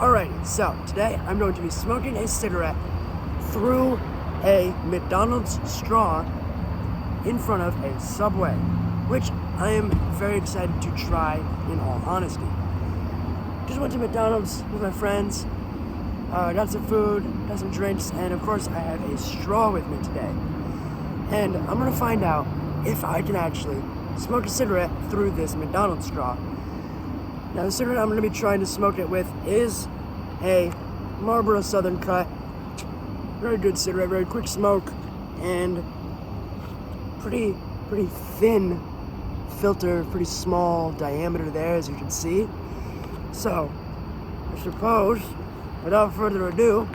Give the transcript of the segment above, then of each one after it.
Alrighty, so today I'm going to be smoking a cigarette through a McDonald's straw in front of a SubWay, which I am very excited to try in all honesty. Just went to McDonald's with my friends, got some food, got some drinks, and of course I have a straw with me today. And I'm going to find out if I can actually smoke a cigarette through this McDonald's straw. Now the cigarette I'm going to be trying to smoke it with is a Marlboro Southern Cut. Very good cigarette, very quick smoke, and pretty thin filter, pretty small diameter there, as you can see. So, I suppose, without further ado,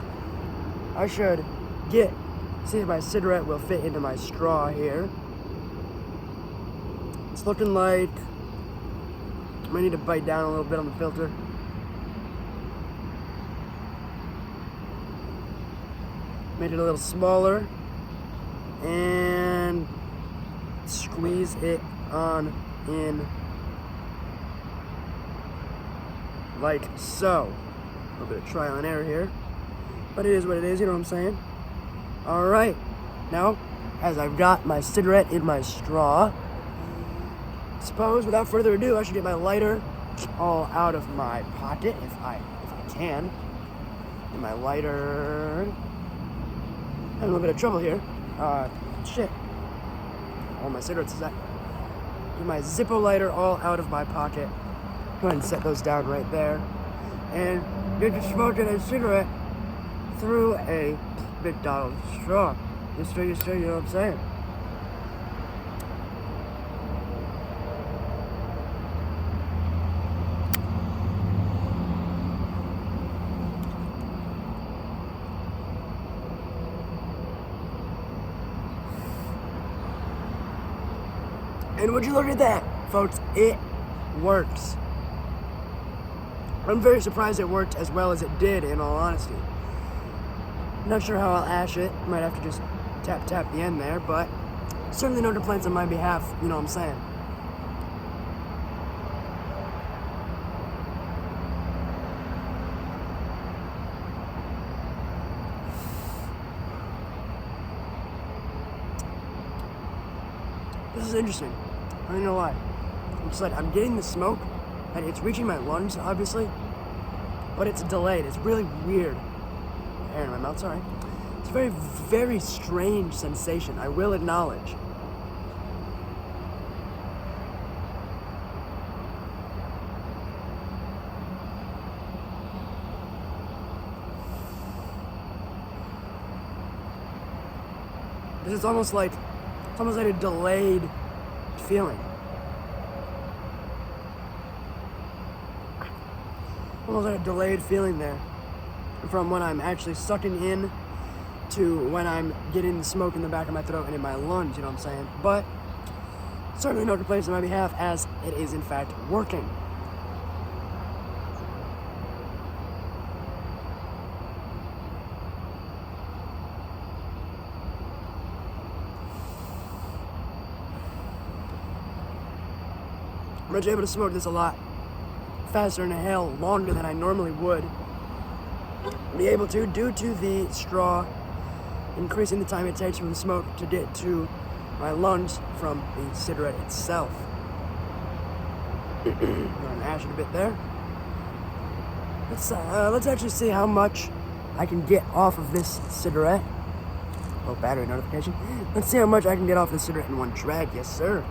I should see if my cigarette will fit into my straw here. It's looking like I might need to bite down a little bit on the filter. Made it a little smaller and squeeze it on in like so. A little bit of trial and error here, but it is what it is, you know what I'm saying? Alright, now as I've got my cigarette in my straw, suppose without further ado I should get my lighter all out of my pocket if I can. Get my lighter. Having a little bit of trouble here. Shit. All my cigarettes is that. Get my Zippo lighter all out of my pocket. Go ahead and set those down right there. And get to smoking a cigarette through a McDonald's straw. Yes sir, you know what I'm saying? And would you look at that, folks, it works. I'm very surprised it worked as well as it did, in all honesty. Not sure how I'll ash it. Might have to just tap the end there, but certainly no complaints on my behalf, you know what I'm saying. This is interesting. I don't know why. It's like I'm getting the smoke, and it's reaching my lungs, obviously, but it's delayed. It's really weird. Air in my mouth, sorry. It's a very, very strange sensation, I will acknowledge. It's almost like a delayed feeling. Almost like a delayed feeling there. From when I'm actually sucking in to when I'm getting the smoke in the back of my throat and in my lungs, you know what I'm saying? But certainly no complaints on my behalf, as it is in fact working. I'm actually able to smoke this a lot faster and inhale longer than I normally would be able to, due to the straw increasing the time it takes for the smoke to get to my lungs from the cigarette itself. I'm gonna ash it a bit there. Let's actually see how much I can get off of this cigarette. Oh, battery notification. Let's see how much I can get off this cigarette in one drag. Yes, sir.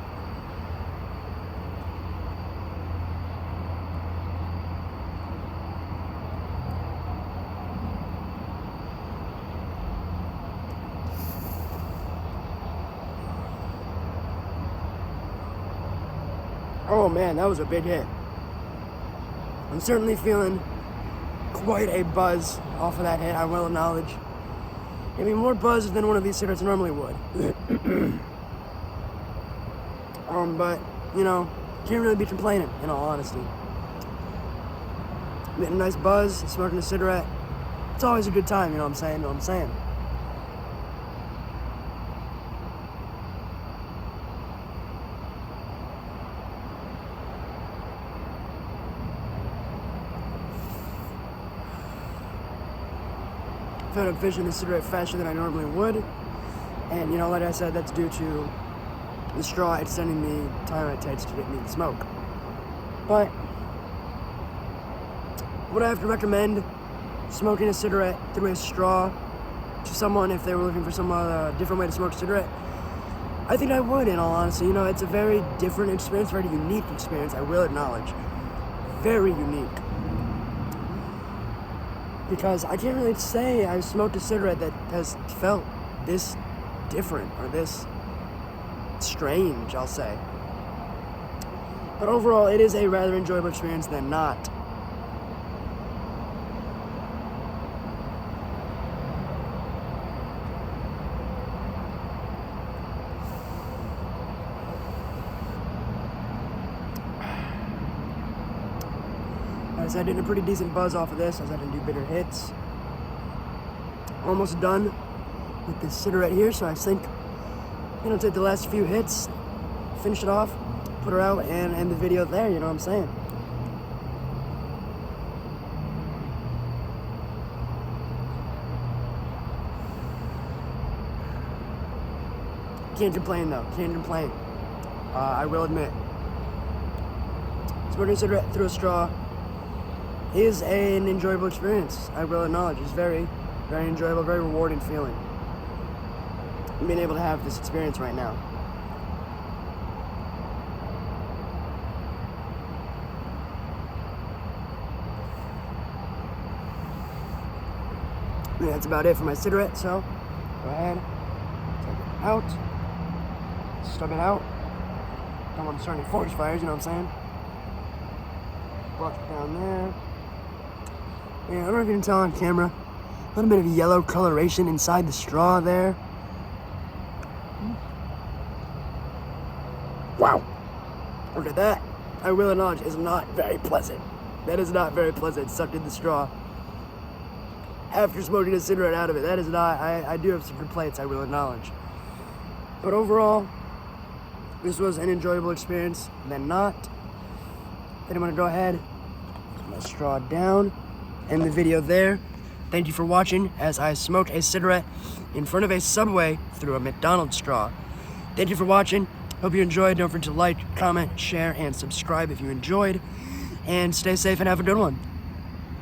Oh man, that was a big hit. I'm certainly feeling quite a buzz off of that hit, I will acknowledge. Gave me more buzz than one of these cigarettes normally would. But, you know, can't really be complaining, in all honesty. Getting a nice buzz, smoking a cigarette. It's always a good time, you know what I'm saying? You know what I'm saying? found I'm finishing the cigarette faster than I normally would. And, you know, like I said, that's due to the straw extending the time it takes to get me to smoke. But would I have to recommend smoking a cigarette through a straw to someone if they were looking for some different way to smoke a cigarette? I think I would, in all honesty. You know, it's a very different experience, very unique experience, I will acknowledge. Very unique. Because I can't really say I've smoked a cigarette that has felt this different or this strange, I'll say. But overall, it is a rather enjoyable experience than not. As I did a pretty decent buzz off of this, as I didn't do bitter hits. Almost done with this cigarette here, so I think I'm gonna take the last few hits, finish it off, put her out, and end the video there, you know what I'm saying? Can't complain though, can't complain. I will admit. Smoking a cigarette through a straw is an enjoyable experience. I will acknowledge. It's very, very enjoyable, very rewarding feeling. Being able to have this experience right now. Yeah, that's about it for my cigarette, so go ahead, take it out, stub it out. Don't want to start any forest fires, you know what I'm saying? Brush it down there. Yeah, I don't know if you can tell on camera. A little bit of yellow coloration inside the straw there. Wow. Look at that. I will acknowledge is not very pleasant. That is not very pleasant, sucked in the straw. After smoking a cigarette out of it, that is not, I do have some complaints, I will acknowledge. But overall, this was an enjoyable experience than not. Then I'm gonna go ahead, put my straw down, end the video there. Thank you for watching as I smoked a cigarette in front of a SubWay through a McDonald's straw. Thank you for watching. Hope you enjoyed. Don't forget to like, comment, share, and subscribe if you enjoyed. And stay safe and have a good one.